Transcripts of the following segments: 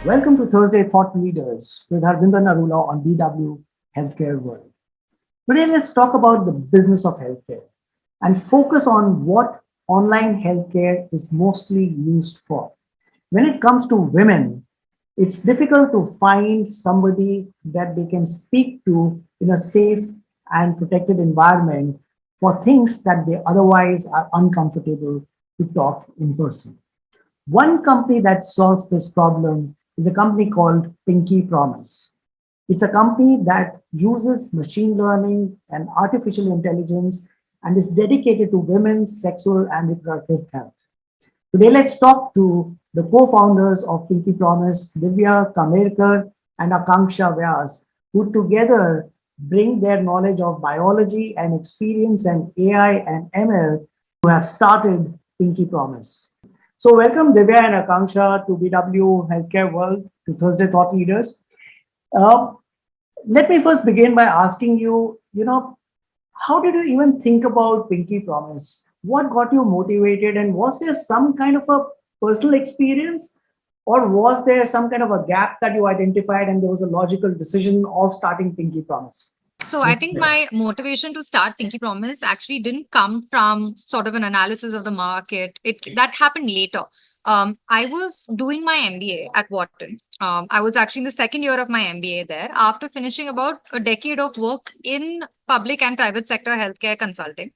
Welcome to Thursday Thought Leaders with Harvinder Narula on BW Healthcare World. Today, let's talk about the business of healthcare and focus on what online healthcare is mostly used for. When it comes to women, it's difficult to find somebody that they can speak to in a safe and protected environment for things that they otherwise are uncomfortable to talk in person. One company that solves this problem is a company called Pinky Promise. It's a company that uses machine learning and artificial intelligence and is dedicated to women's sexual and reproductive health. Today, let's talk to the co-founders of Pinky Promise, Divya Kamekar and Akanksha Vyas, who together bring their knowledge of biology and experience and AI and ML to have started Pinky Promise. So welcome Divya and Akanksha to BW Healthcare World, to Thursday Thought Leaders. Uh, Let me first begin by asking you, how did you even think about Pinky Promise? What got you motivated, and was there some kind of a personal experience, or was there some kind of a gap that you identified and there was a logical decision of starting Pinky Promise? So I think my motivation to start Pinky Promise actually didn't come from sort of an analysis of the market. It that happened later. I was doing my MBA at Wharton. I was actually in the second year of my MBA there after finishing about a decade of work in public and private sector healthcare consulting.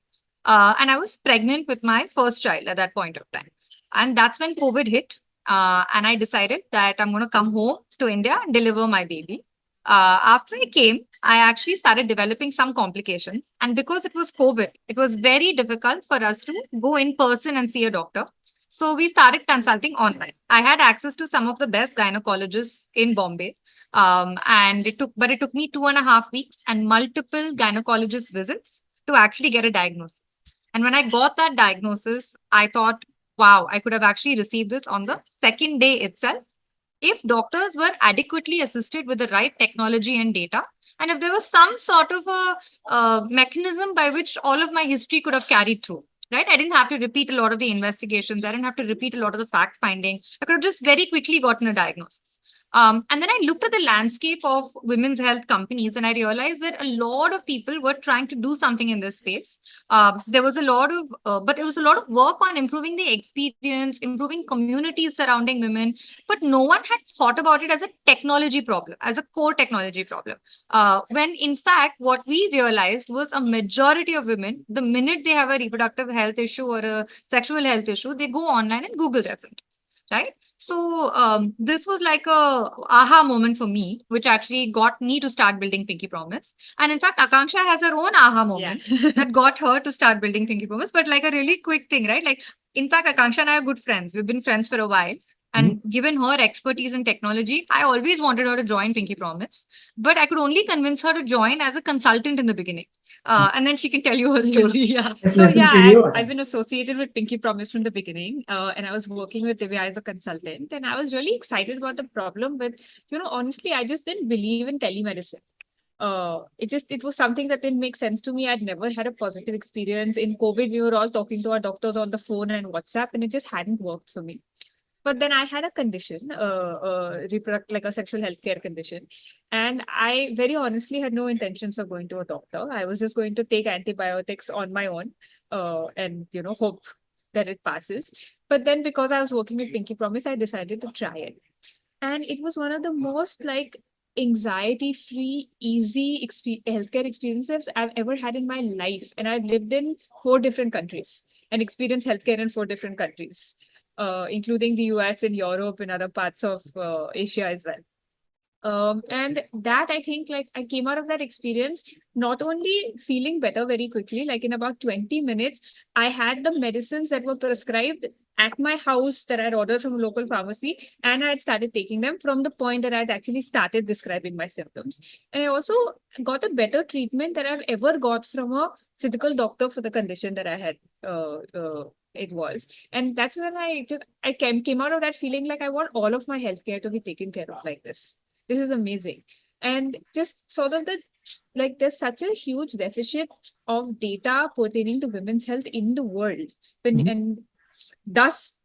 And I was pregnant with my first child at that point of time. And that's when COVID hit. And I decided that I'm going to come home to India and deliver my baby. After I came, I actually started developing some complications. And because it was COVID, it was very difficult for us to go in person and see a doctor. So we started consulting online. I had access to some of the best gynecologists in Bombay. But it took me 2.5 weeks and multiple gynecologist visits to actually get a diagnosis. And when I got that diagnosis, I thought, wow, I could have actually received this on the second day itself if doctors were adequately assisted with the right technology and data, and if there was some sort of a mechanism by which all of my history could have carried through. Right, I didn't have to repeat a lot of the investigations. I didn't have to repeat a lot of the fact finding. I could have just very quickly gotten a diagnosis. And then I looked at the landscape of women's health companies, and I realized that a lot of people were trying to do something in this space. There was a lot of, but it was a lot of work on improving the experience, improving communities surrounding women, but no one had thought about it as a technology problem, as a core technology problem. When in fact, what we realized was a majority of women, the minute they have a reproductive health issue or a sexual health issue, they go online and Google their symptoms, right? So this was like a aha moment for me, which actually got me to start building Pinky Promise. And in fact, Akanksha has her own aha moment that got her to start building Pinky Promise, but like a really quick thing, right? Like, in fact, Akanksha and I are good friends. We've been friends for a while. And given her expertise in technology, I always wanted her to join Pinky Promise, but I could only convince her to join as a consultant in the beginning. And then she can tell you her story. Yeah. Let's So listen yeah, to you. I've been associated with Pinky Promise from the beginning, and I was working with Divya as a consultant, and I was really excited about the problem. With honestly, I just didn't believe in telemedicine. It was something that didn't make sense to me. I'd never had a positive experience. In COVID, we were all talking to our doctors on the phone and WhatsApp, and it just hadn't worked for me. But then I had a condition, like a sexual healthcare condition. And I very honestly had no intentions of going to a doctor. I was just going to take antibiotics on my own and, hope that it passes. But then because I was working with Pinky Promise, I decided to try it. And it was one of the most like anxiety free, easy healthcare experiences I've ever had in my life. And I've lived in 4 different countries and experienced healthcare in 4 different countries, including the US and Europe and other parts of Asia as well. And that I think like I came out of that experience not only feeling better very quickly, like in about 20 minutes, I had the medicines that were prescribed at my house that I'd ordered from a local pharmacy, and I had started taking them from the point that I'd actually started describing my symptoms. And I also got a better treatment that I've ever got from a physical doctor for the condition that I had. It was, and that's when I came out of that feeling like I want all of my healthcare to be taken care of like this is amazing. And just sort of like there's such a huge deficit of data pertaining to women's health in the world. Mhm. And thus,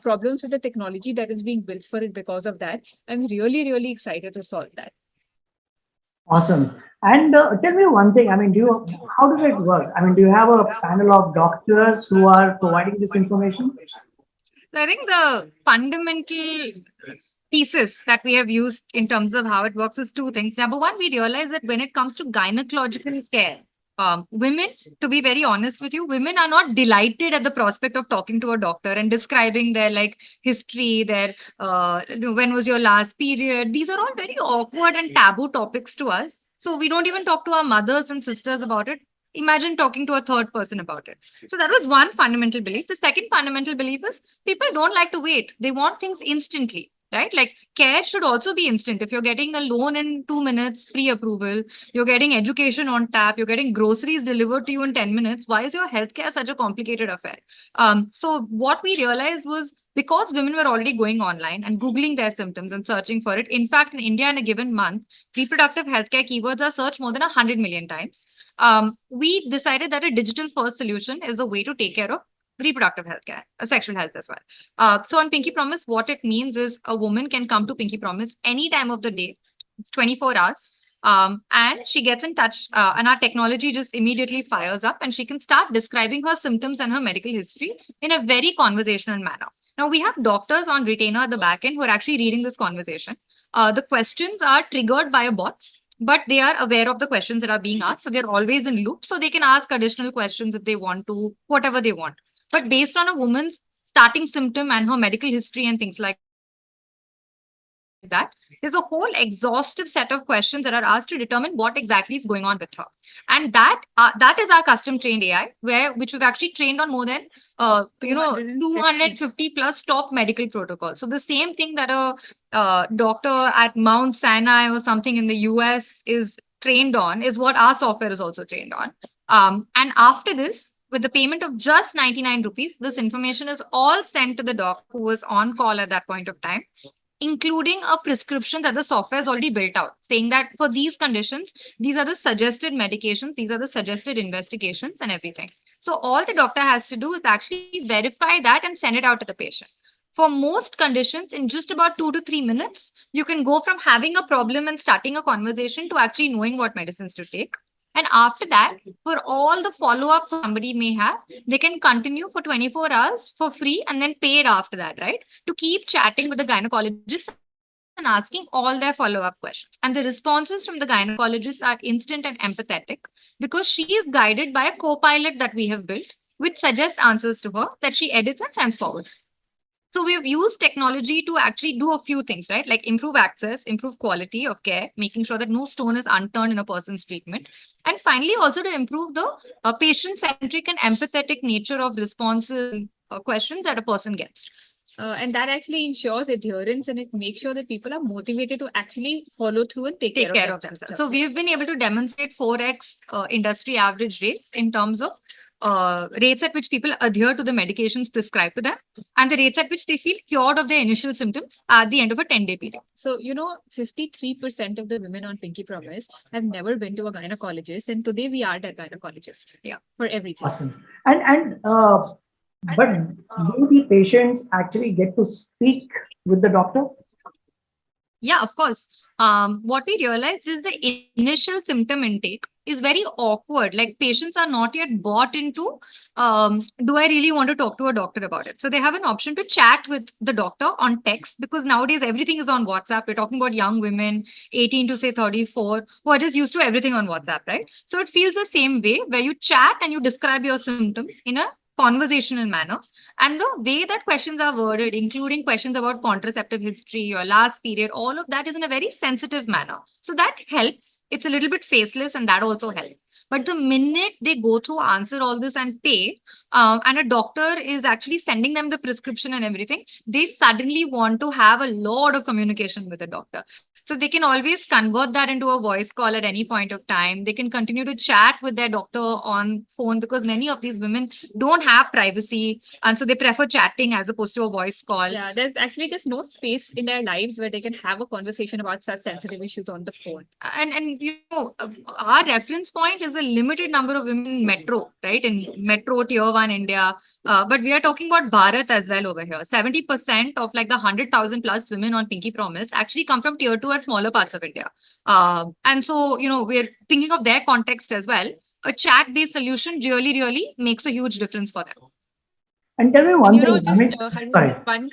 problems with the technology that is being built for it because of that. I'm really, really excited to solve that. Awesome. And tell me one thing. I mean, how does it work? I mean, do you have a panel of doctors who are providing this information? So I think the fundamental thesis that we have used in terms of how it works is two things. Number one, we realize that when it comes to gynecological care, women, to be very honest with you, women are not delighted at the prospect of talking to a doctor and describing their like history, their when was your last period. These are all very awkward and taboo topics to us. So we don't even talk to our mothers and sisters about it. Imagine talking to a third person about it. So that was one fundamental belief. The second fundamental belief is people don't like to wait. They want things instantly, right? Like care should also be instant. If you're getting a loan in 2 minutes, pre-approval, you're getting education on tap, you're getting groceries delivered to you in 10 minutes, why is your healthcare such a complicated affair? So what we realized was because women were already going online and Googling their symptoms and searching for it. In fact, in India, in a given month, reproductive healthcare keywords are searched more than 100 million times. We decided that a digital first solution is a way to take care of reproductive health care, sexual health as well. So on Pinky Promise, what it means is a woman can come to Pinky Promise any time of the day. It's 24 hours. And she gets in touch and our technology just immediately fires up and she can start describing her symptoms and her medical history in a very conversational manner. Now we have doctors on retainer at the back end who are actually reading this conversation. The questions are triggered by a bot, but they are aware of the questions that are being asked. So they're always in loop. So they can ask additional questions if they want to, whatever they want. But based on a woman's starting symptom and her medical history and things like that, there's a whole exhaustive set of questions that are asked to determine what exactly is going on with her. And that is our custom trained AI, which we've actually trained on more than 250 plus top medical protocols. So the same thing that a doctor at Mount Sinai or something in the US is trained on is what our software is also trained on. And after this, with the payment of just 99 rupees, this information is all sent to the doc who was on call at that point of time, including a prescription that the software has already built out, saying that for these conditions, these are the suggested medications, these are the suggested investigations and everything. So all the doctor has to do is actually verify that and send it out to the patient. For most conditions, in just about 2 to 3 minutes, you can go from having a problem and starting a conversation to actually knowing what medicines to take. And after that, for all the follow-up somebody may have, they can continue for 24 hours for free and then paid after that, right? To keep chatting with the gynecologist and asking all their follow-up questions. And the responses from the gynecologists are instant and empathetic because she is guided by a co-pilot that we have built, which suggests answers to her that she edits and sends forward. So we've used technology to actually do a few things, right? Like improve access, improve quality of care, making sure that no stone is unturned in a person's treatment. And finally, also to improve the patient-centric and empathetic nature of responses, questions that a person gets. And that actually ensures adherence and it makes sure that people are motivated to actually follow through and take care of themselves. So we've been able to demonstrate 4x industry average rates in terms of rates at which people adhere to the medications prescribed to them and the rates at which they feel cured of their initial symptoms at the end of a 10-day period. So, 53% of the women on Pinky Promise have never been to a gynecologist, and today we are their gynecologist. Yeah, for everything. Awesome. But do the patients actually get to speak with the doctor? Yeah, of course. What we realized is the initial symptom intake is very awkward. Like patients are not yet bought into, do I really want to talk to a doctor about it? So they have an option to chat with the doctor on text because nowadays everything is on WhatsApp. We're talking about young women, 18 to say 34, who are just used to everything on WhatsApp, right? So it feels the same way where you chat and you describe your symptoms in a conversational manner. And the way that questions are worded, including questions about contraceptive history, your last period, all of that is in a very sensitive manner. So that helps. It's a little bit faceless and that also helps. But the minute they go through, answer all this and pay, and a doctor is actually sending them the prescription and everything, they suddenly want to have a lot of communication with the doctor. So they can always convert that into a voice call at any point of time. They can continue to chat with their doctor on phone, because many of these women don't have privacy, and so they prefer chatting as opposed to a voice call. Yeah, there's actually just no space in their lives where they can have a conversation about such sensitive issues on the phone. And our reference point is a limited number of women in metro, right? In metro tier one India. But we are talking about Bharat as well over here. 70% of like the 100,000 plus women on Pinky Promise actually come from tier two and smaller parts of India. And so, we're thinking of their context as well. A chat based solution really makes a huge difference for them. And tell me And one thing, just sorry. one.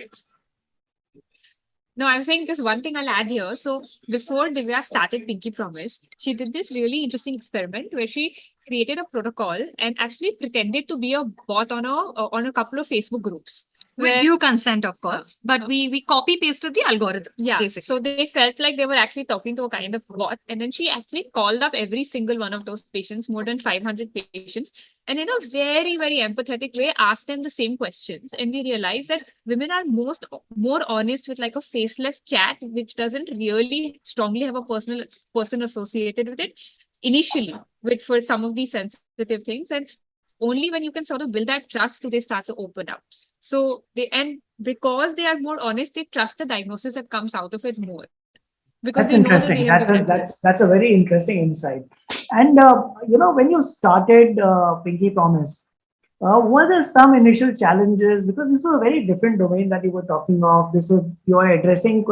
No, I'm saying just one thing I'll add here. So before Divya started Pinky Promise, she did this really interesting experiment where she created a protocol and actually pretended to be a bot on a couple of Facebook groups. With due consent, of course, but we copy pasted the algorithm. Yeah, basically. so they felt like they were actually talking to a kind of bot, and then she actually called up every single one of those patients, more than 500 patients, and in a very empathetic way asked them the same questions. And we realized that women are more honest with like a faceless chat, which doesn't really strongly have a personal person associated with it initially, with for some of these sensitive things, and only when you can sort of build that trust do they start to open up. So because they are more honest, they trust the diagnosis that comes out of it more. Because That's they know that interesting. they have different That's a very interesting insight. And when you started Pinky Promise, were there some initial challenges, because this was a very different domain that you were talking of? This was, you are addressing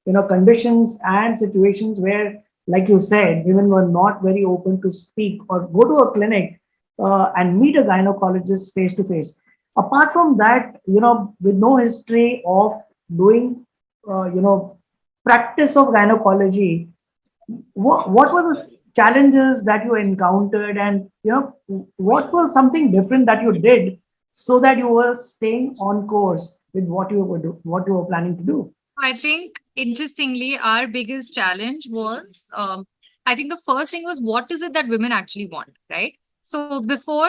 conditions and situations where, like you said, women were not very open to speak or go to a clinic and meet a gynecologist face to face. Apart from that, with no history of doing, practice of gynecology, what were the challenges that you encountered, and what was something different that you did so that you were staying on course with what you were planning to do? I think interestingly, our biggest challenge was, I think the first thing was, what is it that women actually want, right? So before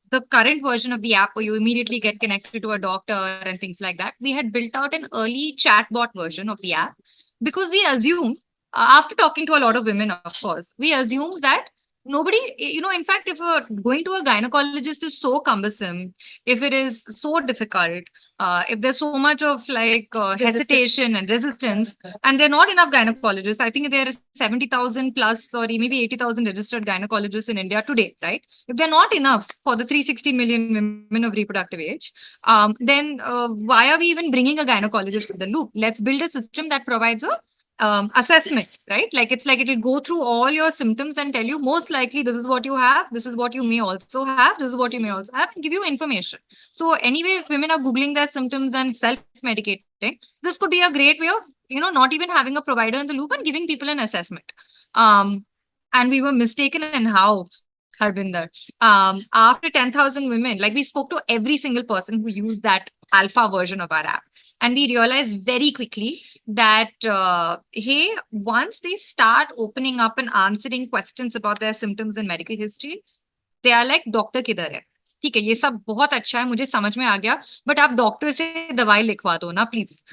the current version of the app where you immediately get connected to a doctor and things like that, we had built out an early chatbot version of the app, because we assumed, after talking to a lot of women, of course, we assumed that nobody, in fact, if going to a gynecologist is so cumbersome, if it is so difficult, if there's so much of like hesitation and resistance, and there are not enough gynecologists. I think there are 70,000 plus or maybe 80,000 registered gynecologists in India today, right? If they're not enough for the 360 million women of reproductive age, then why are we even bringing a gynecologist to the loop? Let's build a system that provides a assessment, right? Like it's like it will go through all your symptoms and tell you most likely this is what you have, this is what you may also have, this is what you may also have, and give you information. So anyway, if women are Googling their symptoms and self-medicating, this could be a great way of, not even having a provider in the loop and giving people an assessment. And we were mistaken in how, Harbinder. After 10,000 women, like we spoke to every single person who used that alpha version of our app. And we realized very quickly that, hey, once they start opening up and answering questions about their symptoms and medical history, they are like, doctor किधर है? ठीक है, ये सब बहुत अच्छा है, मुझे समझ में आ गया, but आप डॉक्टर से दवाई लिखवा दो ना, please.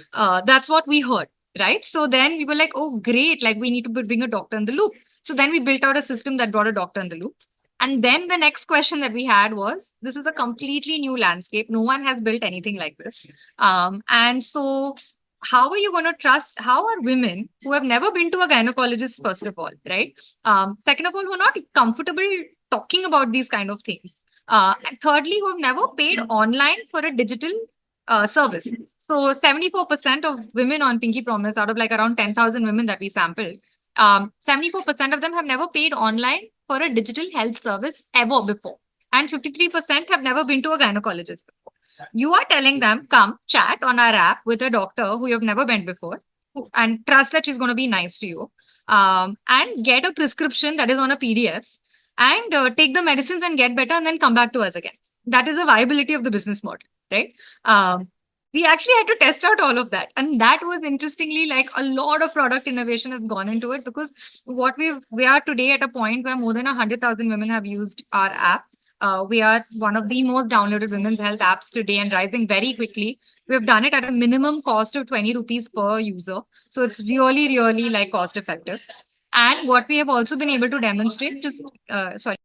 That's what we heard, right? So then we were like, oh, great, like we need to bring a doctor in the loop. So then we built out a system that brought a doctor in the loop. And then the next question that we had was, this is a completely new landscape. No one has built anything like this. And so how are you going to trust, how are women who have never been to a gynecologist, first of all, right? Second of all, who are not comfortable talking about these kind of things. And thirdly, who have never paid online for a digital service. So 74% of women on Pinky Promise, out of like around 10,000 women that we sampled, 74% of them have never paid online for a digital health service ever before. And 53% have never been to a gynecologist before. You are telling them, come chat on our app with a doctor who you've never been before, and trust that she's going to be nice to you, and get a prescription that is on a PDF, and take the medicines and get better, and then come back to us again. That is the viability of the business model, right? We actually had to test out all of that, and that was interestingly like a lot of product innovation has gone into it, because what we are today at a point where more than 100,000 women have used our app. We are one of the most downloaded women's health apps today and rising very quickly. We have done it at a minimum cost of 20 rupees per user. So it's really, really like cost effective. And what we have also been able to demonstrate, sorry.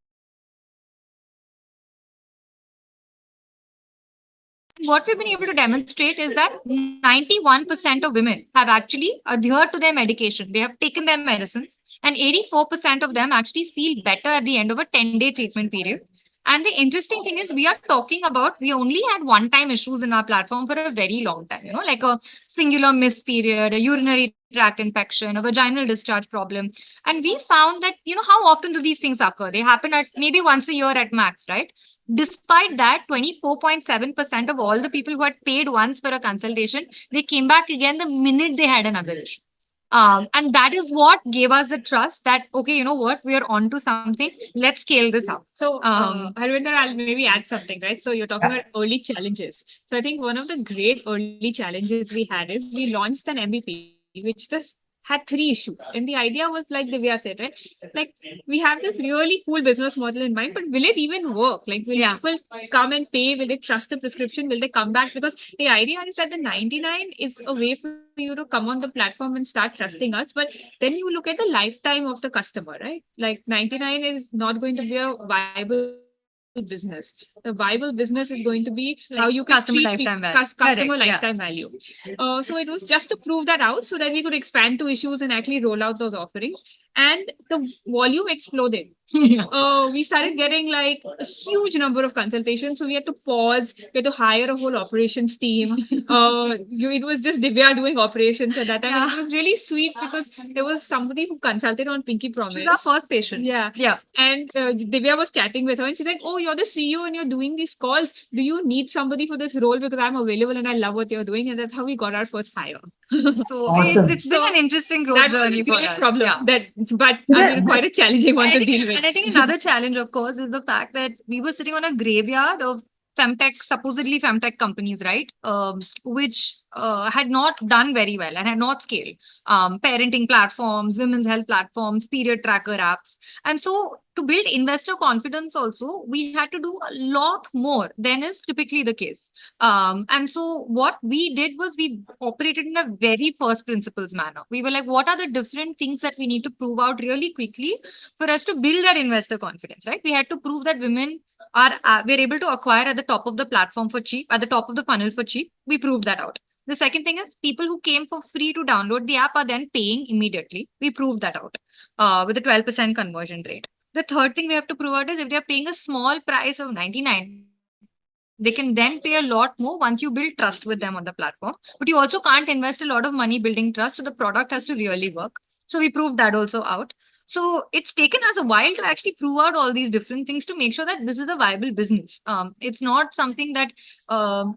What we've been able to demonstrate is that 91% of women have actually adhered to their medication. They have taken their medicines, and 84% of them actually feel better at the end of a 10-day treatment period. And the interesting thing is, we are talking about, we only had one time issues in our platform for a very long time, like a singular missed period, a urinary tract infection, a vaginal discharge problem. And we found that, how often do these things occur? They happen at maybe once a year at max, right? Despite that, 24.7% of all the people who had paid once for a consultation, they came back again the minute they had another issue. And that is what gave us the trust that, okay, you know what, we are onto something. Let's scale this up. So, Harvinder, I'll maybe add something, right? So, you're talking Yeah. about early challenges. So, I think one of the great early challenges we had is we launched an MVP, which just had 3 issues. And the idea was, like Divya said, right? Like, we have this really cool business model in mind, but will it even work? Like, will people come and pay? Will they trust the prescription? Will they come back? Because the idea is that the 99 is a way for you to come on the platform and start trusting us. But then you look at the lifetime of the customer, right? Like 99 is not going to be a viable business. The viable business is going to be how you can Like treat customer lifetime value. customer Correct, lifetime yeah. value. So it was just to prove that out so that we could expand to issues and actually roll out those offerings. And the volume exploded. We started getting like a huge number of consultations. So we had to pause, we had to hire a whole operations team. It was just Divya doing operations at that time. And it was really sweet because there was somebody who consulted on Pinky Promise. She was our first patient. Yeah. And Divya was chatting with her and she's like, oh, you're the CEO and you're doing these calls. Do you need somebody for this role? Because I'm available and I love what you're doing. And that's how we got our first hire. So Awesome. it's been an interesting growth That was journey a for great us. problem. Yeah. But Yeah, quite a challenging one to deal with. And I think another challenge, of course, is the fact that we were sitting on a graveyard of supposedly femtech companies, right? Which had not done very well and had not scaled. Parenting platforms, women's health platforms, period tracker apps. And so to build investor confidence also, we had to do a lot more than is typically the case. And so what we did was we operated in a very first principles manner. We were like, what are the different things that we need to prove out really quickly for us to build our investor confidence, right? We had to prove that women we're able to acquire at the top of the platform for cheap, at the top of the funnel for cheap. We proved that out. The second thing is people who came for free to download the app are then paying immediately. We proved that out with a 12% conversion rate. The third thing we have to prove out is if they are paying a small price of 99, they can then pay a lot more once you build trust with them on the platform. But you also can't invest a lot of money building trust. So the product has to really work. So we proved that also out. So it's taken us a while to actually prove out all these different things to make sure that this is a viable business. It's not something that,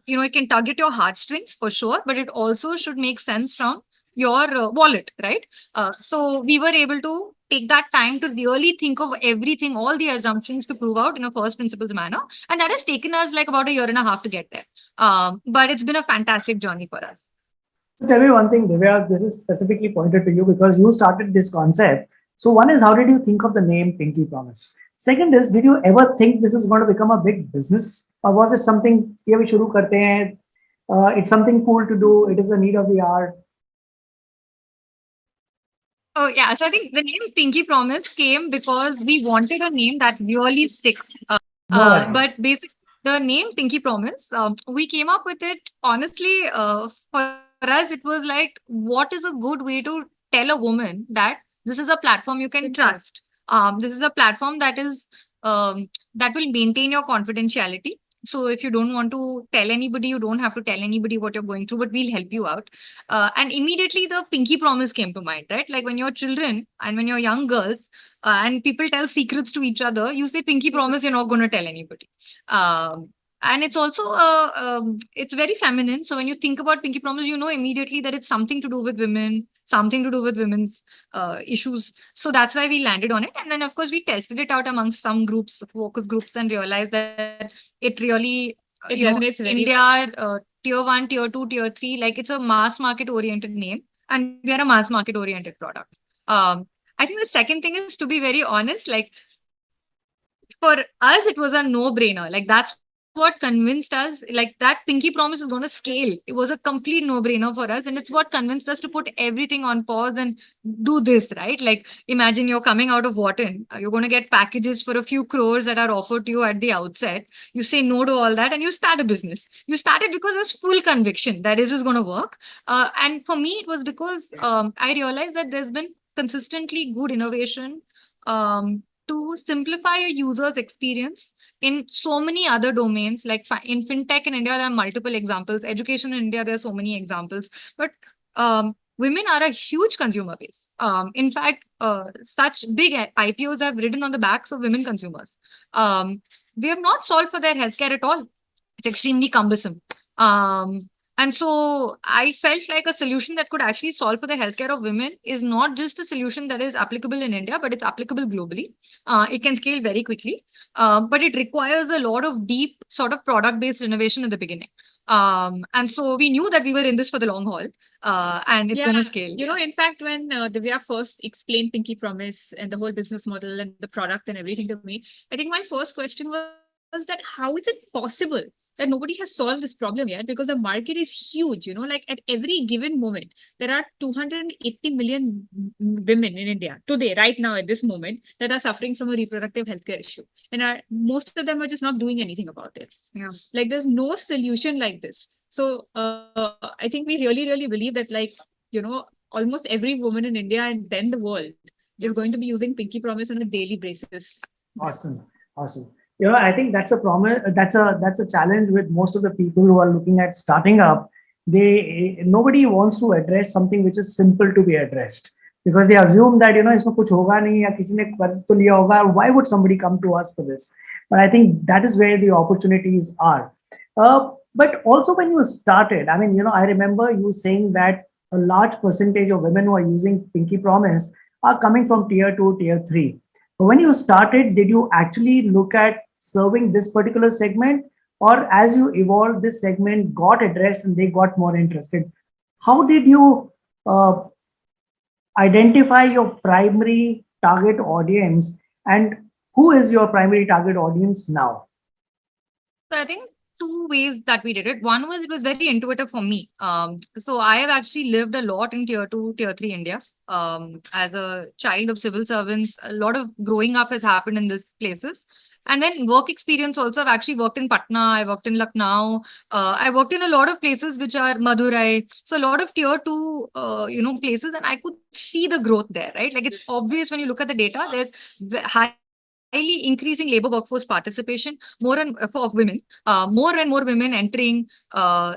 it can tug at your heartstrings for sure, but it also should make sense from your wallet, right? So we were able to take that time to really think of everything, all the assumptions to prove out in a first principles manner. And that has taken us like about a year and a half to get there. But it's been a fantastic journey for us. Tell me one thing, Divya, this is specifically pointed to you because you started this concept. So one is, how did you think of the name Pinky Promise? Second is, did you ever think this is going to become a big business? Or was it something, "Ye bhi shuru karte hain, it's something cool to do, it is a need of the hour"? Oh, yeah. So I think the name Pinky Promise came because we wanted a name that really sticks. But basically, the name Pinky Promise, we came up with it honestly. For us, it was like, what is a good way to tell a woman that this is a platform you can trust? This is a platform that is that will maintain your confidentiality. So if you don't want to tell anybody, you don't have to tell anybody what you're going through, but we'll help you out. And immediately the Pinky Promise came to mind, right? Like when you're children and when you're young girls and people tell secrets to each other, you say Pinky Promise, you're not going to tell anybody. And it's also it's very feminine. So when you think about Pinky Promise, you know immediately that it's something to do with women, something to do with women's issues. So that's why we landed on it. And then of course we tested it out amongst some groups, focus groups, and realized that it really resonates very India, tier 1, tier 2, tier 3, like it's a mass market oriented name, and we are a mass market oriented product. I think the second thing is, to be very honest, like for us, it was a no-brainer. Like that's what convinced us, like that Pinky Promise is going to scale. It was a complete no-brainer for us, and it's what convinced us to put everything on pause and do this, right? Like imagine you're coming out of Wharton, you're going to get packages for a few crores that are offered to you at the outset. You say no to all that, and you start a business. You started because there's full conviction that this is going to work. And for me, it was because I realized that there's been consistently good innovation. To simplify a user's experience in so many other domains, like in fintech in India, there are multiple examples. Education in India, there are so many examples. But women are a huge consumer base. In fact, such big IPOs have ridden on the backs of women consumers. We have not solved for their healthcare at all. It's extremely cumbersome. And so I felt like a solution that could actually solve for the healthcare of women is not just a solution that is applicable in India, but it's applicable globally. It can scale very quickly, but it requires a lot of deep sort of product-based innovation in the beginning. And so we knew that we were in this for the long haul, and it's going to scale. In fact, when Divya first explained Pinky Promise and the whole business model and the product and everything to me, I think my first question was that how is it possible that nobody has solved this problem yet? Because the market is huge, like at every given moment, there are 280 million women in India today, right now, at this moment, that are suffering from a reproductive healthcare issue. And most of them are just not doing anything about it. Yeah. Like there's no solution like this. So I think we really, really believe that, like, almost every woman in India and then the world is going to be using Pinky Promise on a daily basis. Awesome. I think that's a promise. That's a challenge with most of the people who are looking at starting up. Nobody wants to address something which is simple to be addressed, because they assume that इसमें कुछ होगा नहीं या किसी ने कर तो लिया होगा. Why would somebody come to us for this? But I think that is where the opportunities are. But also when you started, I mean, I remember you saying that a large percentage of women who are using Pinky Promise are coming from tier 2, tier 3. But when you started, did you actually look at serving this particular segment, or as you evolved, this segment got addressed and they got more interested? How did you identify your primary target audience, and who is your primary target audience now? So I think two ways that we did it. One was, it was very intuitive for me. So I have actually lived a lot in tier 2, tier 3 India. As a child of civil servants, a lot of growing up has happened in these places. And then work experience also. I've actually worked in Patna, I worked in Lucknow, I worked in a lot of places which are Madurai. So a lot of tier 2, places, and I could see the growth there, right? Like it's obvious when you look at the data, there's highly increasing labor workforce participation, more and more women entering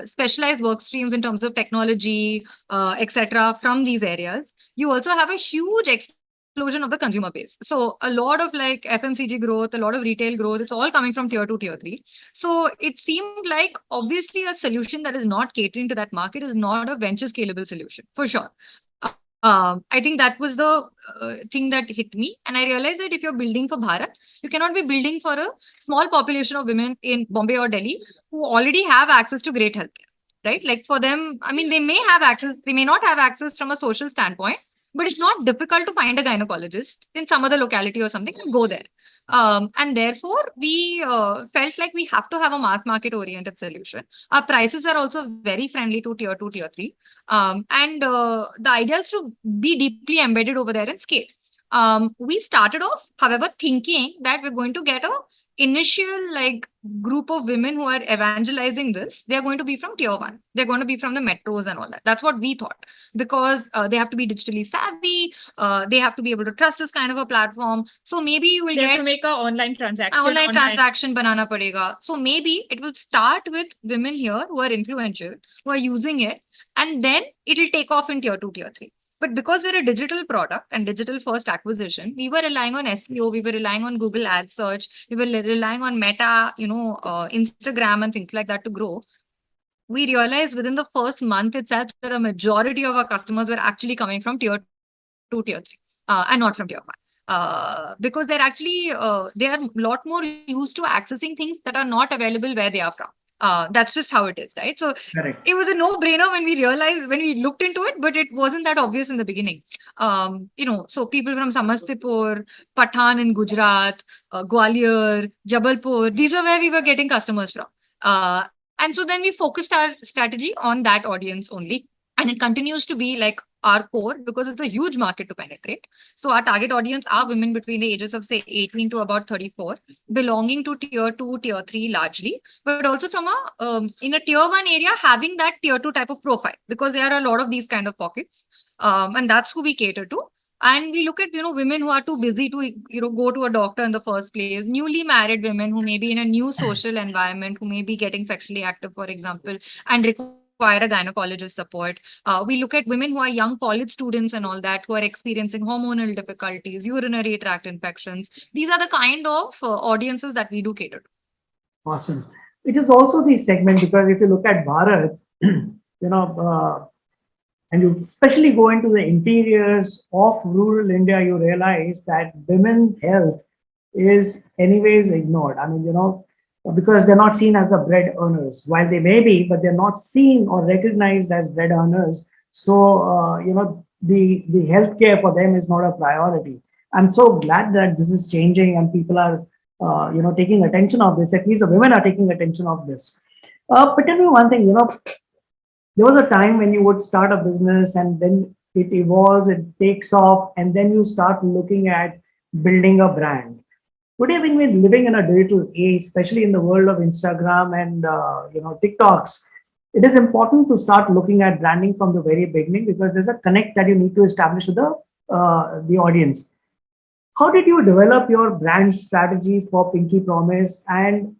specialized work streams in terms of technology, etc. from these areas. You also have a huge explosion of the consumer base. So a lot of like FMCG growth, a lot of retail growth, it's all coming from tier 2, tier 3. So it seemed like obviously a solution that is not catering to that market is not a venture scalable solution, for sure. I think that was the thing that hit me. And I realized that if you're building for Bharat, you cannot be building for a small population of women in Bombay or Delhi who already have access to great healthcare, right? Like for them, I mean, they may have access, they may not have access from a social standpoint, but it's not difficult to find a gynecologist in some other locality or something and go there. And therefore, we felt like we have to have a mass market oriented solution. Our prices are also very friendly to tier 2, tier 3. And the idea is to be deeply embedded over there and scale. We started off, however, thinking that we're going to get a initial like group of women who are evangelizing this. They're going to be from tier 1. They're going to be from the metros and all that. That's what we thought, because they have to be digitally savvy. They have to be able to trust this kind of a platform. So maybe you will They have get to make an online transaction. online transaction banana padega. So maybe it will start with women here who are influential, who are using it, and then it'll take off in tier 2, tier 3. But because we're a digital product and digital first acquisition, we were relying on SEO, we were relying on Google ad search, we were relying on Meta, Instagram and things like that to grow. We realized within the first month itself that a majority of our customers were actually coming from tier 2, tier 3, and not from tier 1. Because they're actually, they are a lot more used to accessing things that are not available where they are from. That's just how it is, right? So Correct. it was a no-brainer when we looked into it, but it wasn't that obvious in the beginning. So people from Samastipur, Pathan in Gujarat, Gwalior, Jabalpur, these were where we were getting customers from. And so then we focused our strategy on that audience only. And it continues to be like our core because it's a huge market to penetrate. So our target audience are women between the ages of say 18 to about 34, belonging to tier 2, tier 3 largely, but also from a in a tier 1 area having that tier 2 type of profile, because there are a lot of these kind of pockets, and that's who we cater to. And we look at women who are too busy to go to a doctor in the first place, newly married women who may be in a new social environment, who may be getting sexually active, for example, and require a gynecologist support. We look at women who are young college students and all that, who are experiencing hormonal difficulties, urinary tract infections. These are the kind of audiences that we do cater to. Awesome. It is also the segment because if you look at Bharat, and you especially go into the interiors of rural India, you realize that women health is anyways ignored. I mean, because they're not seen as the bread earners, while they may be, but they're not seen or recognized as bread earners. So, the healthcare for them is not a priority. I'm so glad that this is changing and people are, taking attention of this. At least the women are taking attention of this. But tell me one thing, there was a time when you would start a business and then it evolves, it takes off, and then you start looking at building a brand. Today, when we're living in a digital age, especially in the world of Instagram and TikToks, it is important to start looking at branding from the very beginning because there's a connect that you need to establish with the audience. How did you develop your brand strategy for Pinky Promise, and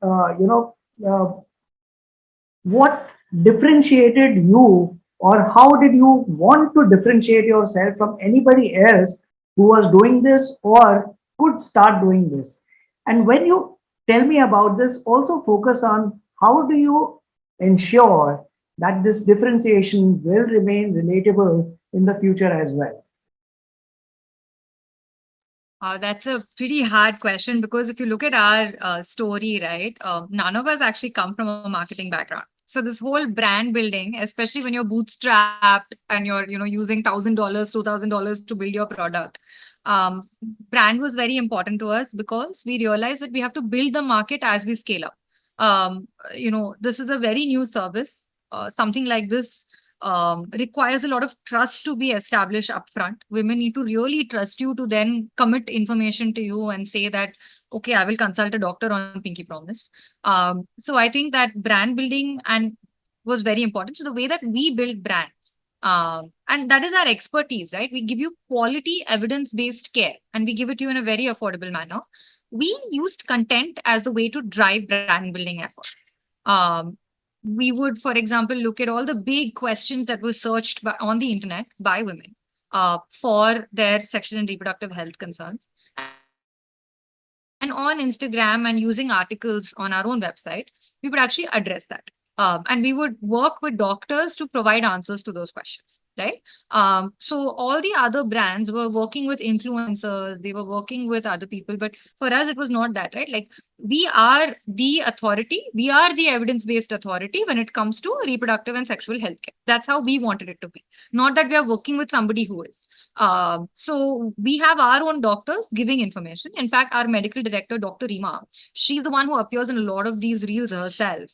what differentiated you, or how did you want to differentiate yourself from anybody else who was doing this or could start doing this? And when you tell me about this, also focus on how do you ensure that this differentiation will remain relatable in the future as well. That's a pretty hard question because if you look at our story, right, none of us actually come from a marketing background. So this whole brand building, especially when you're bootstrapped and you're, using $1,000, $2,000 to build your product, brand was very important to us because we realized that we have to build the market as we scale up. This is a very new service. Something like this requires a lot of trust to be established upfront. Women need to really trust you to then commit information to you and say that, okay, I will consult a doctor on Pinky Promise. So I think that brand building and was very important. So the way that we build brand, and that is our expertise, right? We give you quality evidence-based care and we give it to you in a very affordable manner. We used content as the way to drive brand building effort. We would, for example, look at all the big questions that were searched on the internet by women for their sexual and reproductive health concerns. And on Instagram and using articles on our own website, we would actually address that. And we would work with doctors to provide answers to those questions, right? So all the other brands were working with influencers, they were working with other people, but for us, it was not that, right? Like we are the authority, we are the evidence-based authority when it comes to reproductive and sexual health care. That's how we wanted it to be. Not that we are working with somebody who is. So we have our own doctors giving information. In fact, our medical director, Dr. Rima, she's the one who appears in a lot of these reels herself.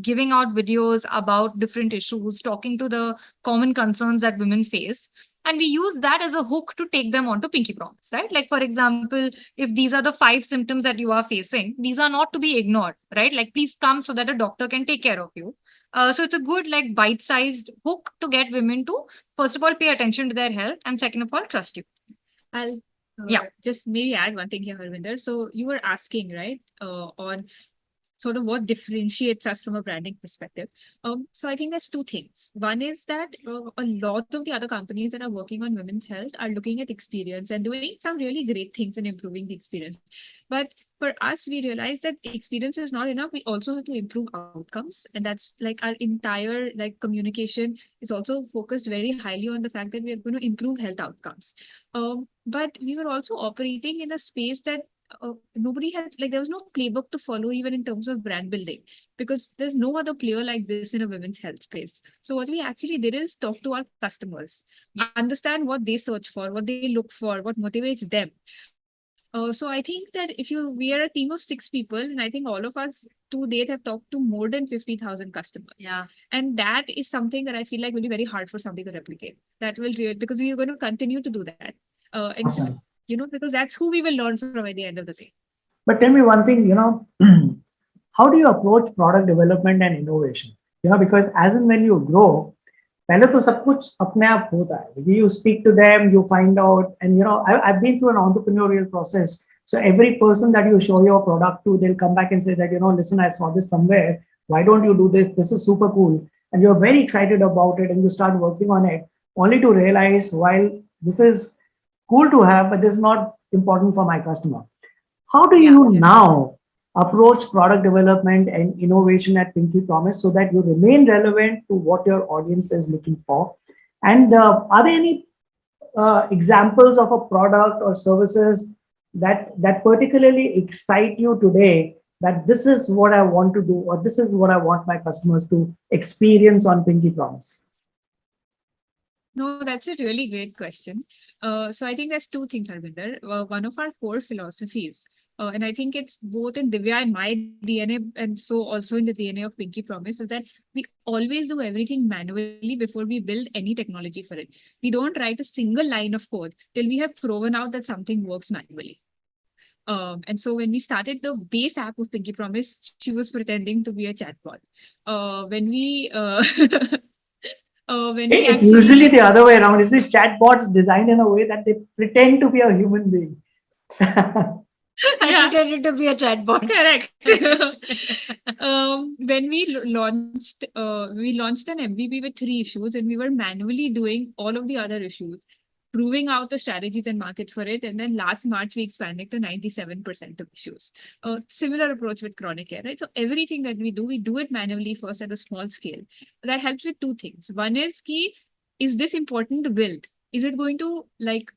Giving out videos about different issues, talking to the common concerns that women face. And we use that as a hook to take them onto Pinky Promise, right? Like, for example, if these are the 5 symptoms that you are facing, these are not to be ignored, right? Like, please come so that a doctor can take care of you. So it's a good, like, bite-sized hook to get women to, first of all, pay attention to their health, and second of all, trust you. I'll Yeah. just maybe add one thing here, Harvinder. So you were asking, right, on sort of what differentiates us from a branding perspective. So I think there's 2 things. One is that a lot of the other companies that are working on women's health are looking at experience and doing some really great things in improving the experience. But for us, we realized that experience is not enough. We also have to improve outcomes. And that's like our entire communication is also focused very highly on the fact that we are going to improve health outcomes. But we were also operating in a space that nobody had, like, there was no playbook to follow even in terms of brand building, because there's no other player like this in a women's health space. So what we actually did is talk to our customers, understand what they search for, what they look for, what motivates them. So I think that we are a team of 6 people, and I think all of us to date have talked to more than 50,000 customers. Yeah. And that is something that I feel like will be very hard for somebody to replicate. That will really, because we are going to continue to do that. And just, Awesome. because that's who we will learn from at the end of the day. But tell me one thing, how do you approach product development and innovation? Because as and when you grow, पहले तो सब कुछ अपने आप होता है. You speak to them, you find out, and I've been through an entrepreneurial process. So every person that you show your product to, they'll come back and say that, listen, I saw this somewhere. Why don't you do this? This is super cool. And you're very excited about it, and you start working on it, only to realize, while this is cool to have, but this is not important for my customer. How do you now approach product development and innovation at Pinky Promise so that you remain relevant to what your audience is looking for? And are there any examples of a product or services that particularly excite you today, that this is what I want to do, or this is what I want my customers to experience on Pinky Promise? No, that's a really great question. So I think there's two things, Arvinder. One of our core philosophies, and I think it's both in Divya and my DNA, and so also in the DNA of Pinky Promise, is that we always do everything manually before we build any technology for it. We don't write a single line of code till we have proven out that something works manually. And so when we started the base app of Pinky Promise, she was pretending to be a chatbot. When we It's usually the other way around. You see, chatbots designed in a way that they pretend to be a human being. I pretended to be a chatbot. Correct. When we launched an MVP with 3 issues, and we were manually doing all of the other issues, proving out the strategies and market for it. And then last March, we expanded to 97% of issues. Similar approach with chronic care, right? So everything that we do it manually first at a small scale. That helps with 2 things. One is is this important to build? Is it going to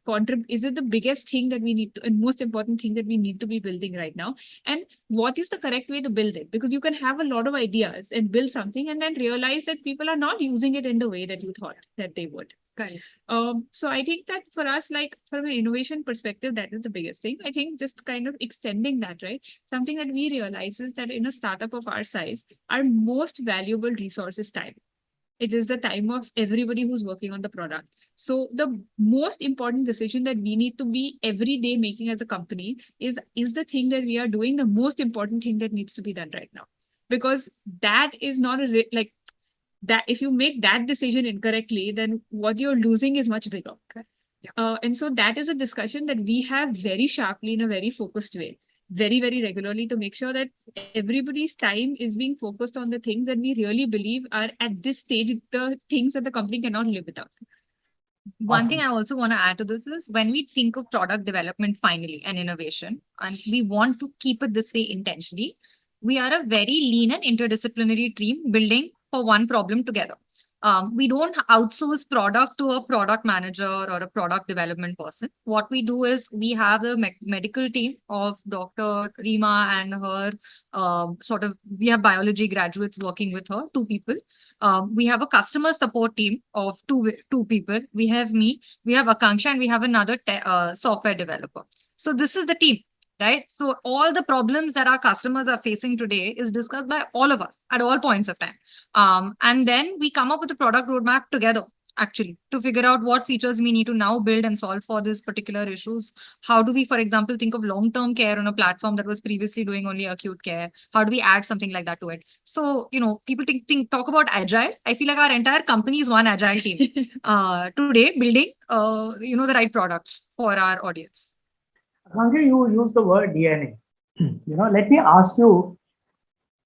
contribute? Is it the biggest thing that we need to, and most important thing that we need to be building right now? And what is the correct way to build it? Because you can have a lot of ideas and build something and then realize that people are not using it in the way that you thought that they would. Correct. So I think that for us, from an innovation perspective, that is the biggest thing. I think just kind of extending that, right? Something that we realize is that in a startup of our size, our most valuable resource is time. It is the time of everybody who's working on the product. So the most important decision that we need to be every day making as a company is the thing that we are doing the most important thing that needs to be done right now? Because that is not that if you make that decision incorrectly, then what you're losing is much bigger. And so that is a discussion that we have very sharply in a very focused way, very, very regularly, to make sure that everybody's time is being focused on the things that we really believe are at this stage the things that the company cannot live without. One thing I also want to add to this is, when we think of product development finally and innovation, and we want to keep it this way intentionally, we are a very lean and interdisciplinary team building for one problem together. We don't outsource product to a product manager or a product development person. What we do is we have a medical team of Dr. Rima and her we have biology graduates working with her, 2 people. We have a customer support team of two people. We have me, we have Akanksha, and we have another software developer. So this is the team. Right. So all the problems that our customers are facing today is discussed by all of us at all points of time. And then we come up with a product roadmap together, actually, to figure out what features we need to now build and solve for these particular issues. How do we, for example, think of long-term care on a platform that was previously doing only acute care? How do we add something like that to it? So, people talk about agile. I feel like our entire company is one agile team today, building, the right products for our audience. Akanksha, you use the word DNA. Let me ask you,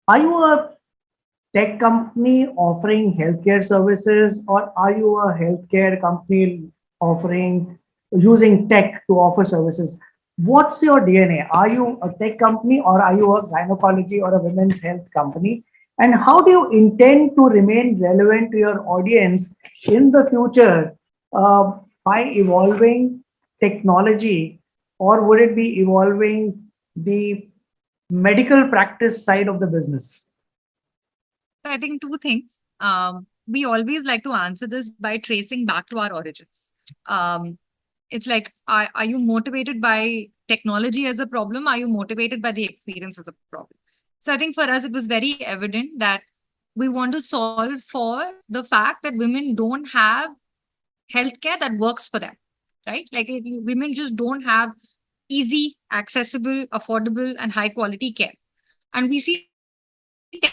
are you a tech company offering healthcare services, or are you a healthcare company using tech to offer services? What's your DNA? Are you a tech company, or are you a gynecology or a women's health company? And how do you intend to remain relevant to your audience in the future by evolving technology? Or would it be evolving the medical practice side of the business? So I think two things. We always like to answer this by tracing back to our origins. Um, it's like, are you motivated by technology as a problem? Are you motivated by the experience as a problem? So I think for us, it was very evident that we want to solve for the fact that women don't have healthcare that works for them, right? Like women just don't have easy, accessible, affordable, and high quality care. And we see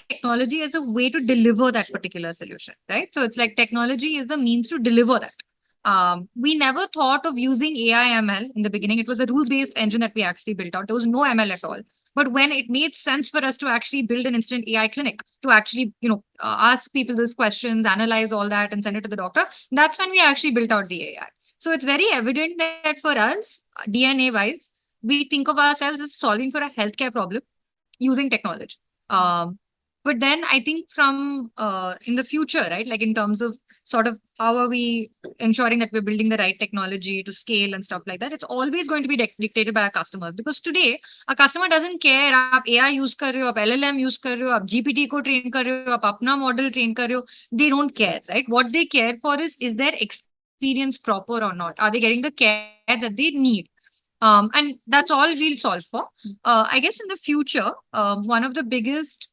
technology as a way to deliver that particular solution, right? So it's like technology is the means to deliver that. We never thought of using AI ML in the beginning. It was a rules based engine that we actually built out. There was no ML at all. But when it made sense for us to actually build an instant AI clinic to actually, ask people these questions, analyze all that, and send it to the doctor, that's when we actually built out the AI. So it's very evident that for us, DNA wise, we think of ourselves as solving for a healthcare problem using technology. Um, but then I think from in the future, right, like in terms of sort of how are we ensuring that we're building the right technology to scale and stuff like that, it's always going to be dictated by our customers. Because today, a customer doesn't care आप AI use कर रहे हो, आप LLM use कर रहे हो, आप GPT को train कर रहे हो, आप अपना model train कर रहे हो, they don't care, right? What they care for is their experience proper or not? Are they getting the care that they need? And that's all we'll solve for. I guess in the future, one of the biggest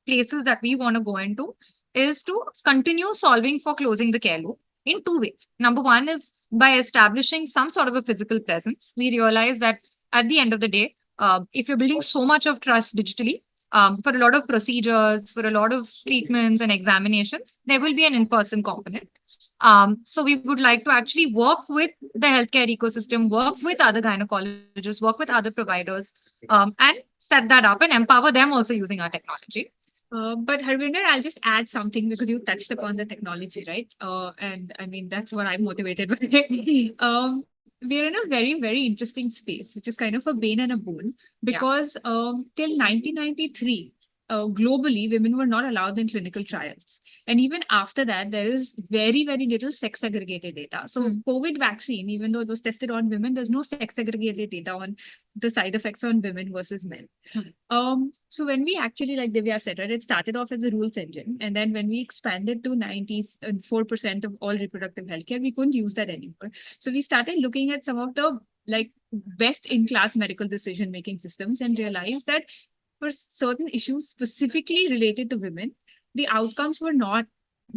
places that we want to go into is to continue solving for closing the care loop in two ways. Number one is by establishing some sort of a physical presence. We realize that at the end of the day, if you're building so much of trust digitally, for a lot of procedures, for a lot of treatments and examinations, there will be an in-person component. So we would like to actually work with the healthcare ecosystem, work with other gynecologists, work with other providers, and set that up and empower them also using our technology. But Harvinder, I'll just add something because you touched upon the technology, right? And I mean, that's what I'm motivated by. We're in a very, very interesting space, which is kind of a bane and a boon because till 1993, globally, women were not allowed in clinical trials. And even after that, there is very, very little sex segregated data. So, COVID vaccine, even though it was tested on women, there's no sex segregated data on the side effects on women versus men. So when we actually, like Divya said, right, it started off as a rules engine. And then when we expanded to 94% of all reproductive healthcare, we couldn't use that anymore. So we started looking at some of the like best in class medical decision making systems and realized that for certain issues specifically related to women, the outcomes were not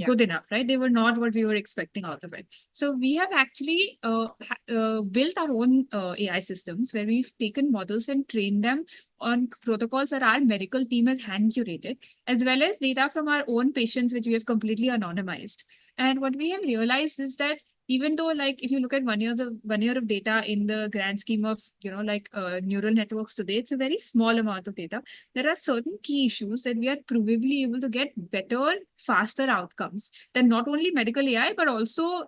good enough, right? They were not what we were expecting out of it. So we have actually built our own AI systems where we've taken models and trained them on protocols that our medical team has hand curated, as well as data from our own patients, which we have completely anonymized. And what we have realized is that even though, like, if you look at 1 year of data in the grand scheme of, neural networks today, it's a very small amount of data. There are certain key issues that we are provably able to get better, faster outcomes than not only medical AI, but also,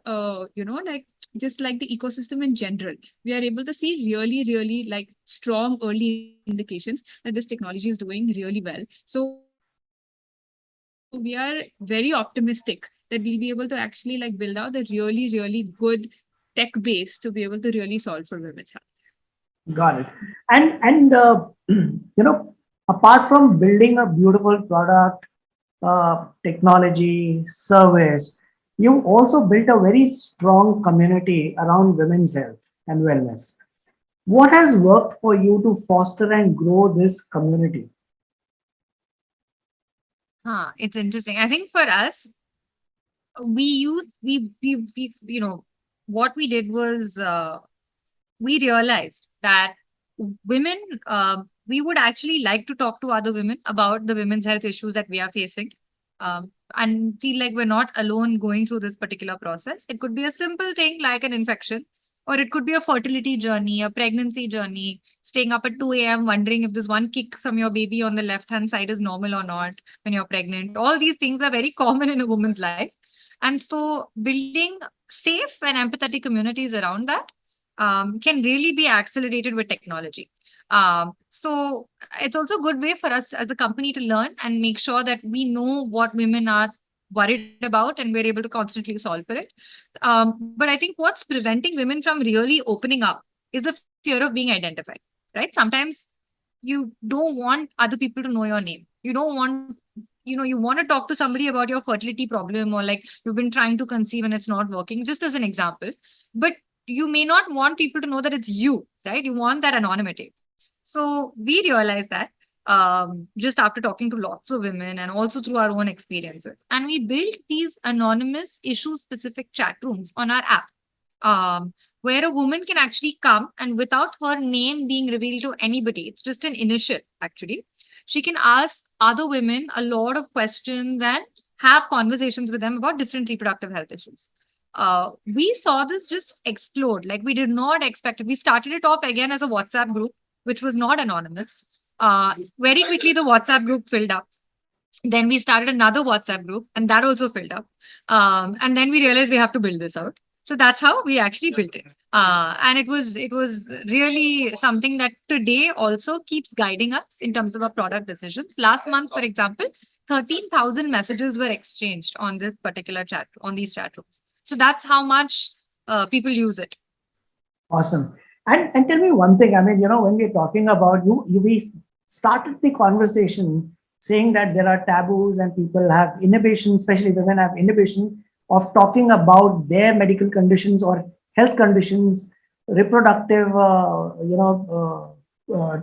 just like the ecosystem in general. We are able to see really, really like strong early indications that this technology is doing really well. So we are very optimistic that we'll be able to actually like build out a really, really good tech base to be able to really solve for women's health. Got it. And apart from building a beautiful product, technology, service, you also built a very strong community around women's health and wellness. What has worked for you to foster and grow this community? It's interesting. I think for us, what we did was we realized that women, we would actually like to talk to other women about the women's health issues that we are facing, and feel like we're not alone going through this particular process. It could be a simple thing like an infection, or it could be a fertility journey, a pregnancy journey, staying up at 2 a.m. wondering if this one kick from your baby on the left hand side is normal or not when you're pregnant. All these things are very common in a woman's life. And so building safe and empathetic communities around that can really be accelerated with technology. So it's also a good way for us as a company to learn and make sure that we know what women are worried about and we're able to constantly solve for it. But I think what's preventing women from really opening up is the fear of being identified, right? Sometimes you don't want other people to know your name. You don't want, you want to talk to somebody about your fertility problem, or like you've been trying to conceive and it's not working, just as an example. But you may not want people to know that it's you, right? You want that anonymity. So we realized that just after talking to lots of women and also through our own experiences. And we built these anonymous issue specific chat rooms on our app, where a woman can actually come and without her name being revealed to anybody, it's just an initial actually. She can ask other women a lot of questions and have conversations with them about different reproductive health issues. We saw this just explode. Like we did not expect it. We started it off again as a WhatsApp group, which was not anonymous. Very quickly, the WhatsApp group filled up. Then we started another WhatsApp group, and that also filled up. And then we realized we have to build this out. So that's how we actually built it. And it was really something that today also keeps guiding us in terms of our product decisions. Last month, for example, 13,000 messages were exchanged on this particular chat, on these chat rooms. So that's how much people use it. Awesome. And tell me one thing. I mean, when we're talking about we started the conversation saying that there are taboos and people have inhibition, especially women have inhibition of talking about their medical conditions or health conditions, reproductive,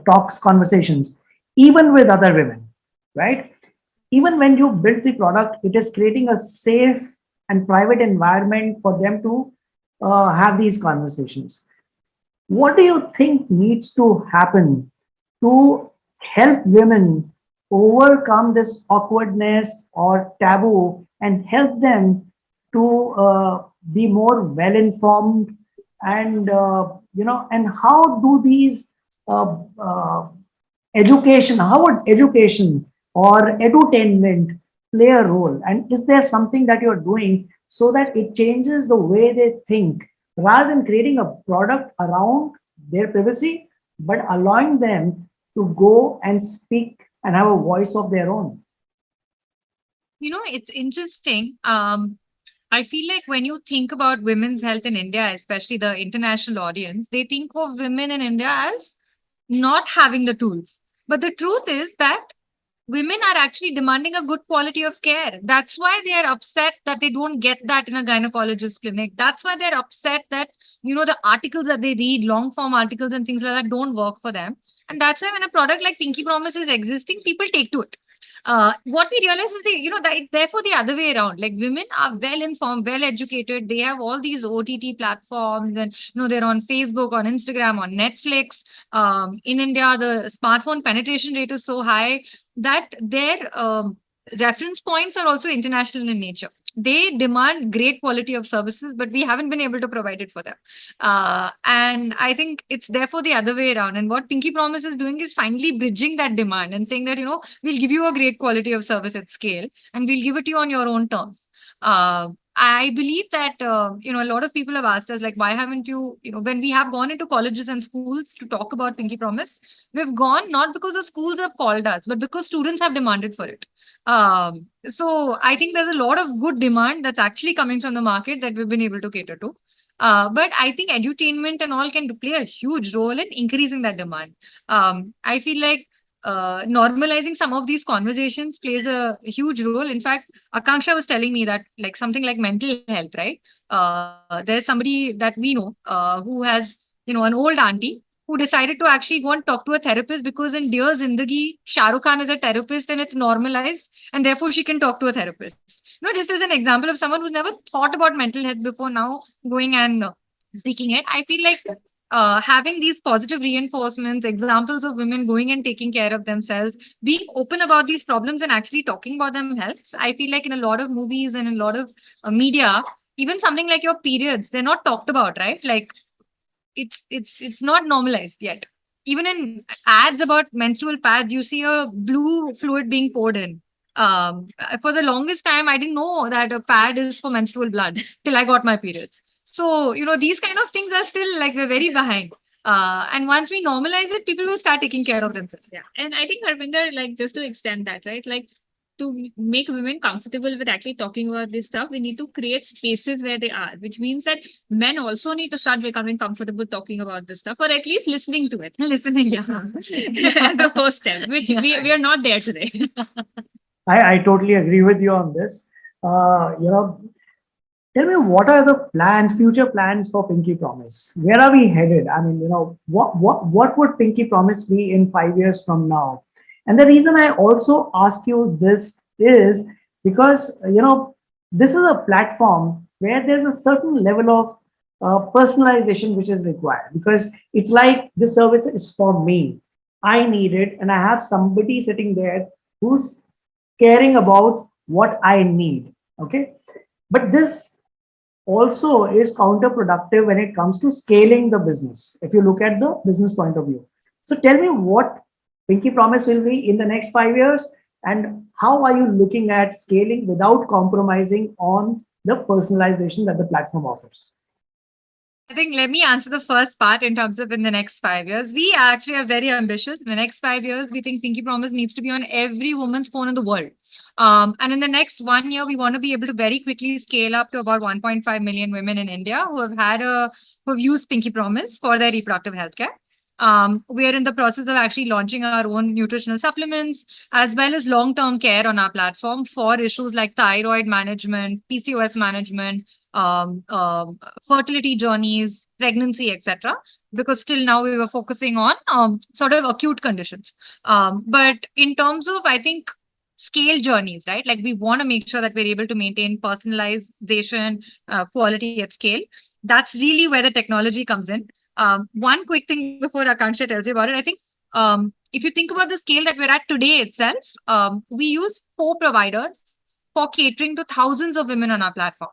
talks, conversations, even with other women, right? Even when you build the product, it is creating a safe and private environment for them to have these conversations. What do you think needs to happen to help women overcome this awkwardness or taboo and help them to be more well informed, and and how do these uh, uh, education, how would education or edutainment play a role, and is there something that you're doing so that it changes the way they think, rather than creating a product around their privacy, but allowing them to go and speak and have a voice of their own? It's interesting. I feel like when you think about women's health in India, especially the international audience, they think of women in India as not having the tools. But the truth is that women are actually demanding a good quality of care. That's why they are upset that they don't get that in a gynecologist clinic. That's why they're upset that, the articles that they read, long form articles and things like that, don't work for them. And that's why when a product like Pinky Promise is existing, people take to it. What we realize is that therefore the other way around, like women are well informed, well educated. They have all these OTT platforms, and they're on Facebook, on Instagram, on Netflix. In India, the smartphone penetration rate is so high that their reference points are also international in nature. They demand great quality of services, but we haven't been able to provide it for them. And I think it's therefore the other way around. And what Pinky Promise is doing is finally bridging that demand and saying that, we'll give you a great quality of service at scale and we'll give it to you on your own terms. I believe that, a lot of people have asked us, like, why haven't you, when we have gone into colleges and schools to talk about Pinky Promise, we've gone not because the schools have called us, but because students have demanded for it. So I think there's a lot of good demand that's actually coming from the market that we've been able to cater to. But I think edutainment and all can play a huge role in increasing that demand. I feel like normalizing some of these conversations plays a huge role. In fact, Akanksha was telling me that like something like mental health, right? There's somebody that we know who has, an old auntie who decided to actually go and talk to a therapist because in Dear Zindagi, Shah Rukh Khan is a therapist and it's normalized, and therefore she can talk to a therapist. Just as an example of someone who's never thought about mental health before, now going and seeking it. I feel like having these positive reinforcements, examples of women going and taking care of themselves, being open about these problems and actually talking about them helps. I feel like in a lot of movies and in a lot of media, even something like your periods, they're not talked about, right? Like it's not normalized yet. Even in ads about menstrual pads, you see a blue fluid being poured in. For the longest time, I didn't know that a pad is for menstrual blood till I got my periods. So, these kind of things are still like we're very behind. And once we normalize it, people will start taking care of themselves. Yeah. And I think Harvinder, like just to extend that, right? Like to make women comfortable with actually talking about this stuff, we need to create spaces where they are, which means that men also need to start becoming comfortable talking about this stuff, or at least listening to it. Listening, yeah. As the first step, which we are not there today. I totally agree with you on this. You know, tell me, what are the plans, future plans for Pinky Promise? Where are we headed? I mean, you know, what would Pinky Promise be in 5 years from now? And the reason I also ask you this is because, you know, this is a platform where there's a certain level of personalization which is required, because it's like this service is for me. I need it, and I have somebody sitting there who's caring about what I need. Okay. But this also is counterproductive when it comes to scaling the business, if you look at the business point of view. So tell me what Pinky Promise will be in the next 5 years, and how are you looking at scaling without compromising on the personalization that the platform offers? I think let me answer the first part in terms of in the next 5 years. We actually are very ambitious. In the next 5 years, we think Pinky Promise needs to be on every woman's phone in the world. And in the next 1 year, we want to be able to very quickly scale up to about 1.5 million women in India who have used Pinky Promise for their reproductive health care. We are in the process of actually launching our own nutritional supplements as well as long-term care on our platform for issues like thyroid management, PCOS management, fertility journeys, pregnancy, etc. Because till now we were focusing on sort of acute conditions. But in terms of, I think, scale journeys, right? Like we want to make sure that we're able to maintain personalization, quality at scale. That's really where the technology comes in. One quick thing before Akanksha tells you about it, I think if you think about the scale that we're at today itself, we use 4 providers for catering to thousands of women on our platform.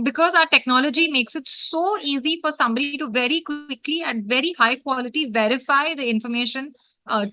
Because our technology makes it so easy for somebody to very quickly at very high quality verify the information,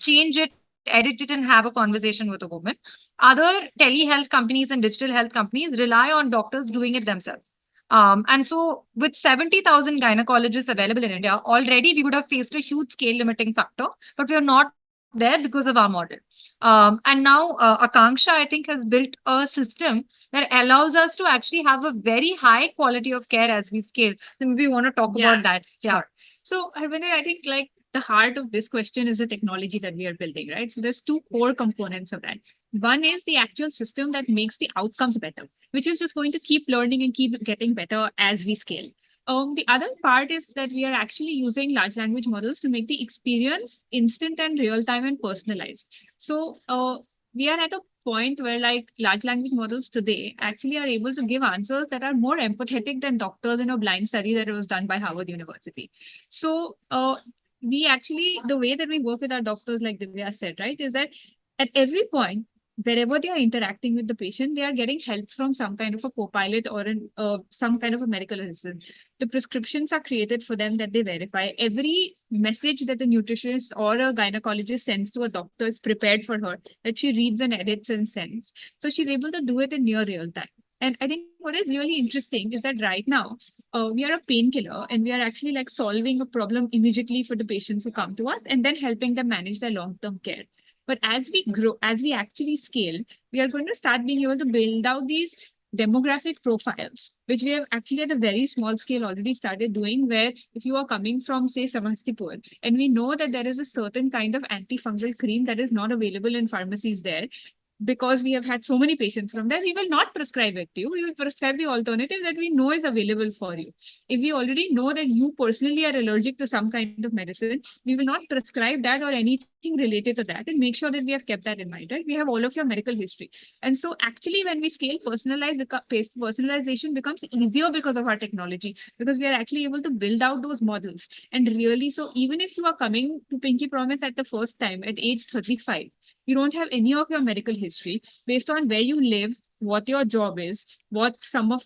change it, edit it, and have a conversation with a woman. Other telehealth companies and digital health companies rely on doctors doing it themselves. And so, with 70,000 gynecologists available in India, already we would have faced a huge scale limiting factor, but we are not there because of our model. And now, Akanksha, I think, has built a system that allows us to actually have a very high quality of care as we scale. So, maybe we want to talk about that. Yeah. Sure. So, Harvinder, I think like the heart of this question is the technology that we are building, right? So, there's two core components of that. One is the actual system that makes the outcomes better, which is just going to keep learning and keep getting better as we scale. The other part is that we are actually using large language models to make the experience instant and real time and personalized. So we are at a point where like large language models today actually are able to give answers that are more empathetic than doctors in a blind study that was done by Harvard University. So we actually, the way that we work with our doctors, like Divya said, right, is that at every point, wherever they are interacting with the patient, they are getting help from some kind of a co-pilot or some kind of a medical assistant. The prescriptions are created for them that they verify. Every message that the nutritionist or a gynecologist sends to a doctor is prepared for her, that she reads and edits and sends. So she's able to do it in near real time. And I think what is really interesting is that right now, we are a painkiller and we are actually like solving a problem immediately for the patients who come to us and then helping them manage their long-term care. But as we grow, as we actually scale, we are going to start being able to build out these demographic profiles, which we have actually at a very small scale already started doing, where if you are coming from, say, Samastipur, and we know that there is a certain kind of antifungal cream that is not available in pharmacies there, because we have had so many patients from there, we will not prescribe it to you. We will prescribe the alternative that we know is available for you. If we already know that you personally are allergic to some kind of medicine, we will not prescribe that or anything related to that, and make sure that we have kept that in mind, right? We have all of your medical history. And so actually when we scale, personalization becomes easier because of our technology, because we are actually able to build out those models. And really, so even if you are coming to Pinky Promise at the first time at age 35, you don't have any of your medical history, based on where you live, what your job is, what some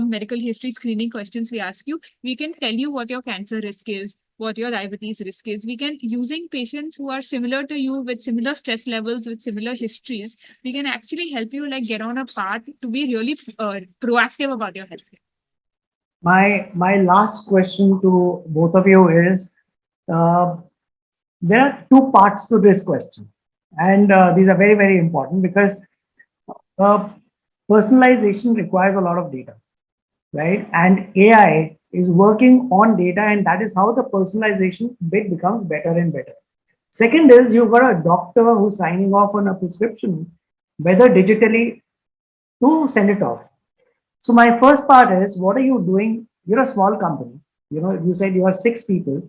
medical history screening questions we ask you, we can tell you what your cancer risk is, what your diabetes risk is. We can, using patients who are similar to you with similar stress levels, with similar histories, we can actually help you like get on a path to be really proactive about your health. My last question to both of you is, uh, there are two parts to this question, and these are very, very important, because uh, personalization requires a lot of data, right? And AI is working on data, and that is how the personalization bit becomes better and better. Second is you've got a doctor who's signing off on a prescription, whether digitally to send it off. So my first part is, what are you doing? You're a small company. You said you are 6 people,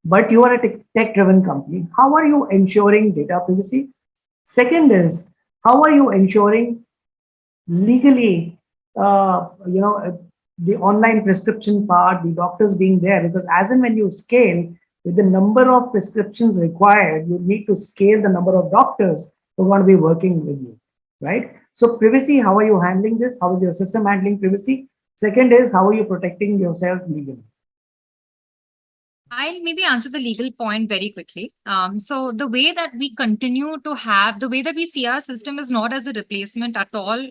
but you are a tech-driven company. How are you ensuring data privacy? Second is, how are you ensuring legally, the online prescription part, the doctors being there? Because as and when you scale, with the number of prescriptions required, you need to scale the number of doctors who are going to be working with you, right? So privacy, how are you handling this? How is your system handling privacy? Second is, how are you protecting yourself legally? I'll maybe answer the legal point very quickly. So the way that we continue to have, the way that we see our system is not as a replacement at all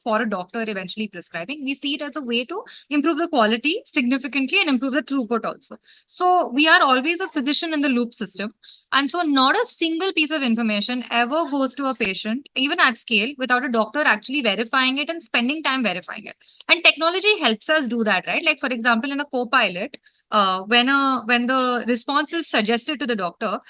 for a doctor eventually prescribing. We see it as a way to improve the quality significantly and improve the throughput also. So we are always a physician in the loop system. And so not a single piece of information ever goes to a patient, even at scale, without a doctor actually verifying it and spending time verifying it. And technology helps us do that, right? Like, for example, in a co-pilot, when the response is suggested to the doctor,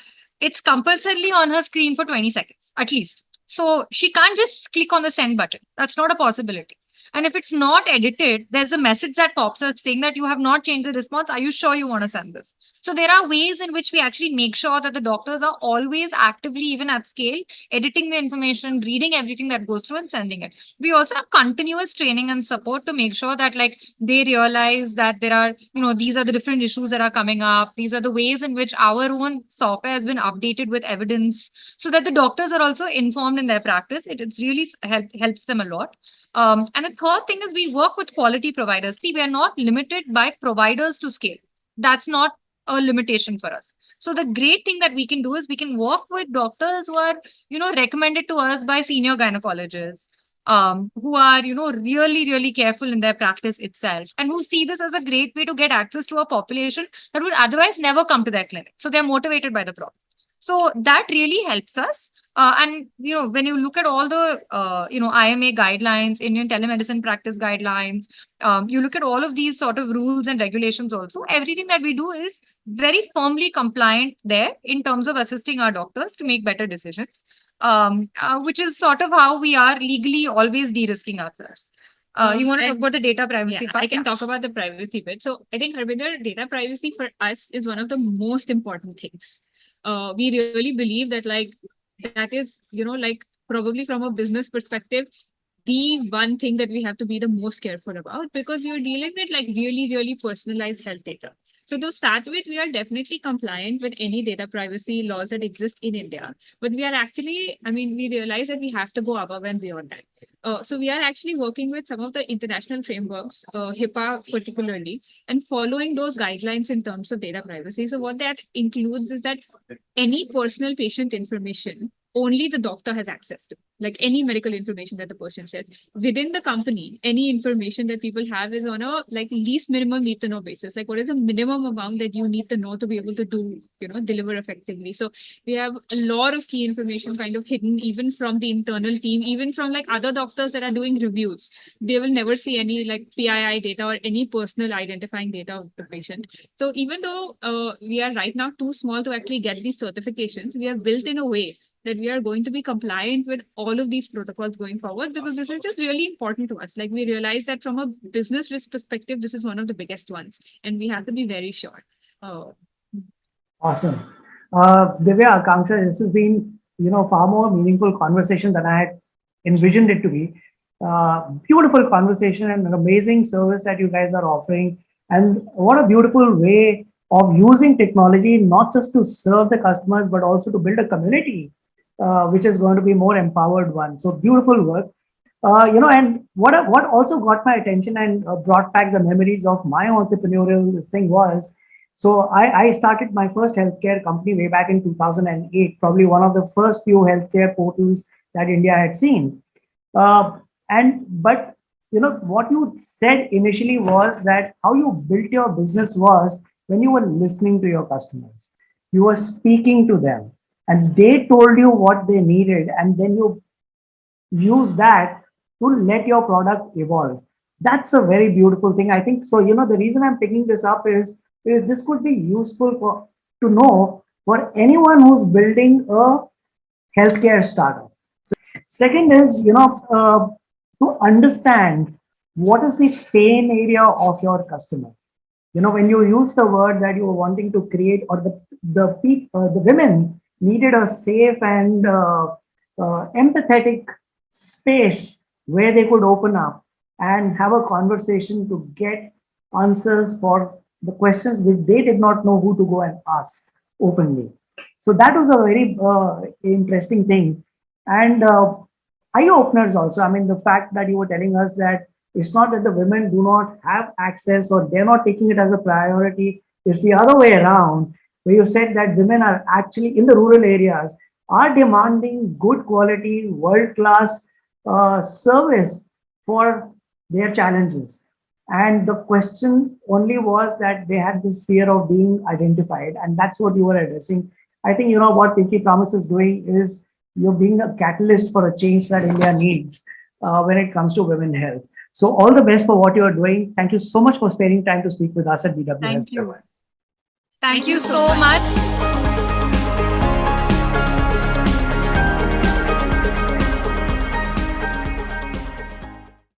it's compulsorily on her screen for 20 seconds at least. So she can't just click on the send button. That's not a possibility. And if it's not edited, there's a message that pops up saying that you have not changed the response. Are you sure you want to send this? So there are ways in which we actually make sure that the doctors are always actively, even at scale, editing the information, reading everything that goes through and sending it. We also have continuous training and support to make sure that like they realize that there are, these are the different issues that are coming up. These are the ways in which our own software has been updated with evidence so that the doctors are also informed in their practice. It's really helps them a lot. And the third thing is we work with quality providers. See, we are not limited by providers to scale. That's not a limitation for us. So the great thing that we can do is we can work with doctors who are, recommended to us by senior gynecologists, who are, really, really careful in their practice itself and who see this as a great way to get access to a population that would otherwise never come to their clinic. So they're motivated by the problem. So that really helps us. And when you look at all the IMA guidelines, Indian telemedicine practice guidelines, you look at all of these sort of rules and regulations also. Everything that we do is very firmly compliant there in terms of assisting our doctors to make better decisions, which is sort of how we are legally always de-risking ourselves. You want to talk about the data privacy part? I can talk about the privacy bit. So I think, Harvinder, data privacy for us is one of the most important things. We really believe that that is, like probably from a business perspective, the one thing that we have to be the most careful about because you're dealing with like really, really personalized health data. So to start with, we are definitely compliant with any data privacy laws that exist in India. But we are actually, we realize that we have to go above and beyond that. So we are actually working with some of the international frameworks, HIPAA particularly, and following those guidelines in terms of data privacy. So what that includes is that any personal patient information only the doctor has access to, like any medical information that the person says. Within the company, any information that people have is on a like least minimum need to know basis. Like what is the minimum amount that you need to know to be able to do, deliver effectively. So we have a lot of key information kind of hidden even from the internal team, even from like other doctors that are doing reviews. They will never see any like PII data or any personal identifying data of the patient. So even though we are right now too small to actually get these certifications, we have built in a way that we are going to be compliant with all of these protocols going forward because this is just really important to us. Like we realize that from a business risk perspective, this is one of the biggest ones and we have to be very sure. Awesome. Divya, Akanksha, this has been, far more meaningful conversation than I had envisioned it to be. Beautiful conversation and an amazing service that you guys are offering. And what a beautiful way of using technology, not just to serve the customers, but also to build a community, which is going to be more empowered one. So beautiful work. And what also got my attention and brought back the memories of my entrepreneurial thing was, so I started my first healthcare company way back in 2008, probably one of the first few healthcare portals that India had seen. But what you said initially was that how you built your business was when you were listening to your customers, you were speaking to them, and they told you what they needed, and then you use that to let your product evolve. That's a very beautiful thing. I think so. The reason I'm picking this up is this could be useful to know for anyone who's building a healthcare startup. Second is, to understand what is the pain area of your customer. When you use the word that you were wanting to create, or the women needed a safe and empathetic space where they could open up and have a conversation to get answers for the questions which they did not know who to go and ask openly. So that was a very interesting thing. And eye openers also. I mean, the fact that you were telling us that it's not that the women do not have access or they're not taking it as a priority. It's the other way around, where you said that women are actually in the rural areas are demanding good quality, world class service for their challenges. And the question only was that they had this fear of being identified, and that's what you were addressing. I think what Pinky Promise is doing is you're being a catalyst for a change that India needs when it comes to women health. So all the best for what you're doing. Thank you so much for sparing time to speak with us at BW Thank Healthcare you. World. Thank you so much.